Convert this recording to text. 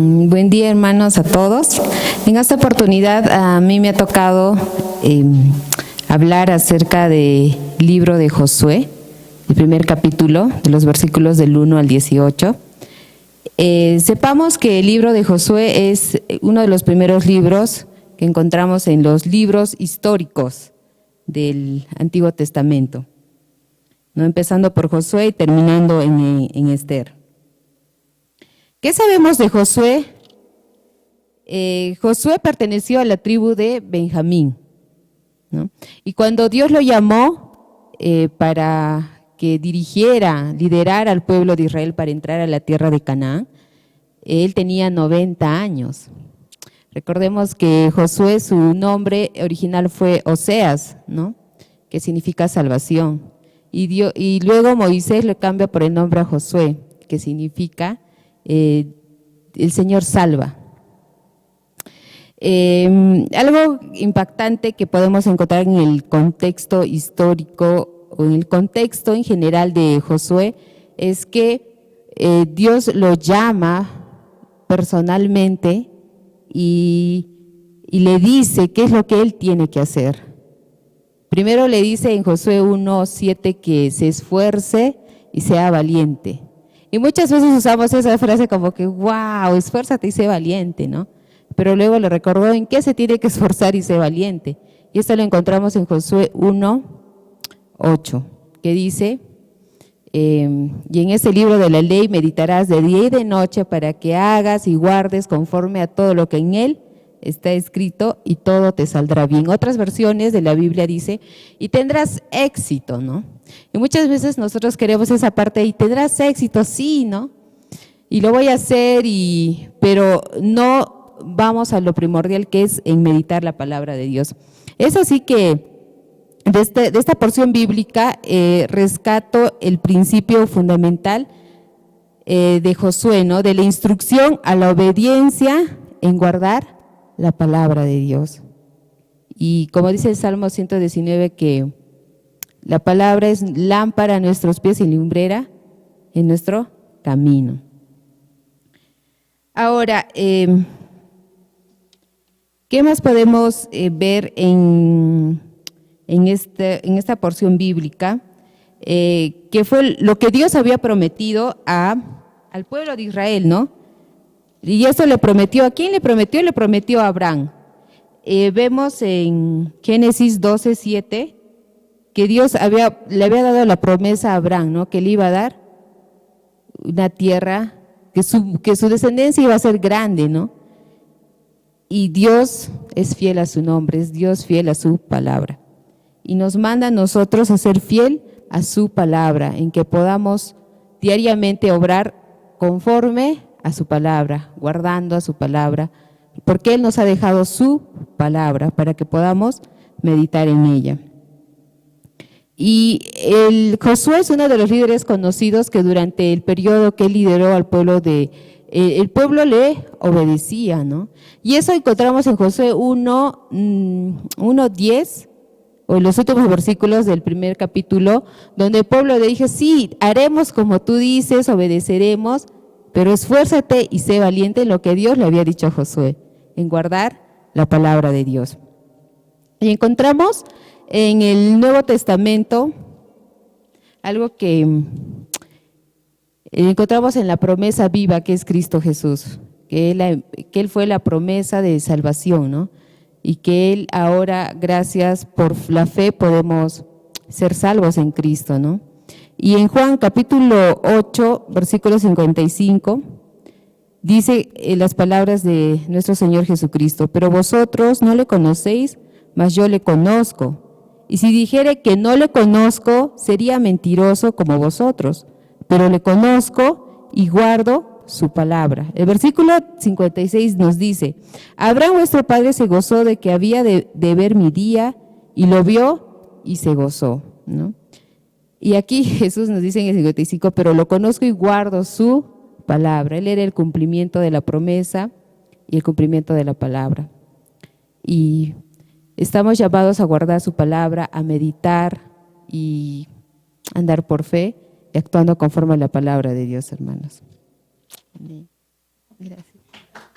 Buen día, hermanos, a todos. En esta oportunidad a mí me ha tocado hablar acerca del libro de Josué, el primer capítulo, de los versículos del 1 al 18. Sepamos que el libro de Josué es uno de los primeros libros que encontramos en los libros históricos del Antiguo Testamento, ¿no? Empezando por Josué y terminando en Esther. ¿Qué sabemos de Josué? Josué perteneció a la tribu de Benjamín, ¿no? Y cuando Dios lo llamó para que liderara al pueblo de Israel para entrar a la tierra de Canaán, él tenía 90 años. Recordemos que Josué, su nombre original fue Oseas, ¿no? Que significa salvación. Y luego Moisés le cambia por el nombre a Josué, que significa el Señor salva. Algo impactante que podemos encontrar en el contexto histórico o en el contexto en general de Josué es que Dios lo llama personalmente y le dice qué es lo que él tiene que hacer. Primero le dice en Josué 1:7 que se esfuerce y sea valiente. Y muchas veces usamos esa frase como que, wow, esfuérzate y sé valiente, ¿no? Pero luego le recordó en qué se tiene que esforzar y ser valiente. Y esto lo encontramos en Josué 1:8, que dice, y en ese libro de la ley meditarás de día y de noche para que hagas y guardes conforme a todo lo que en él está escrito y todo te saldrá bien. Otras versiones de la Biblia dice, y tendrás éxito, ¿no? Y muchas veces nosotros queremos esa parte, y tendrás éxito, sí, ¿no? Y lo voy a hacer, pero no vamos a lo primordial que es en meditar la palabra de Dios. Es así que de esta porción bíblica rescato el principio fundamental de Josué, ¿no? De la instrucción a la obediencia en guardar la palabra de Dios. Y como dice el Salmo 119, que la palabra es lámpara a nuestros pies y lumbrera en nuestro camino. Ahora, ¿qué más podemos ver en esta porción bíblica? Que fue lo que Dios había prometido al pueblo de Israel, ¿no? Y eso le prometió, ¿a quién le prometió? Le prometió a Abraham. Vemos en Génesis 12:7 que Dios le había dado la promesa a Abraham, ¿no? Que le iba a dar una tierra, que su descendencia iba a ser grande, ¿no? Y Dios es fiel a su nombre, es Dios fiel a su palabra. Y nos manda a nosotros a ser fiel a su palabra, en que podamos diariamente obrar conforme a su palabra, guardando a su palabra, porque Él nos ha dejado su palabra para que podamos meditar en ella. Y Josué es uno de los líderes conocidos que durante el periodo que él lideró al pueblo el pueblo le obedecía, ¿no? Y eso encontramos en Josué 1:10, o en los últimos versículos del primer capítulo, donde el pueblo le dijo, sí, haremos como tú dices, obedeceremos, pero esfuérzate y sé valiente en lo que Dios le había dicho a Josué, en guardar la palabra de Dios. Y encontramos en el Nuevo Testamento algo que encontramos en la promesa viva que es Cristo Jesús, que él fue la promesa de salvación, ¿no? Y que Él ahora, gracias por la fe, podemos ser salvos en Cristo, ¿no? Y en Juan capítulo 8, versículo 55, dice las palabras de nuestro Señor Jesucristo, pero vosotros no le conocéis, mas yo le conozco. Y si dijere que no le conozco, sería mentiroso como vosotros, pero le conozco y guardo su palabra. El versículo 56 nos dice, Abraham vuestro padre se gozó de que había de ver mi día, y lo vio y se gozó, ¿no? Y aquí Jesús nos dice en el 55, pero lo conozco y guardo su palabra. Él era el cumplimiento de la promesa y el cumplimiento de la palabra. Y estamos llamados a guardar su palabra, a meditar y andar por fe y actuando conforme a la palabra de Dios, hermanos. Amén. Gracias.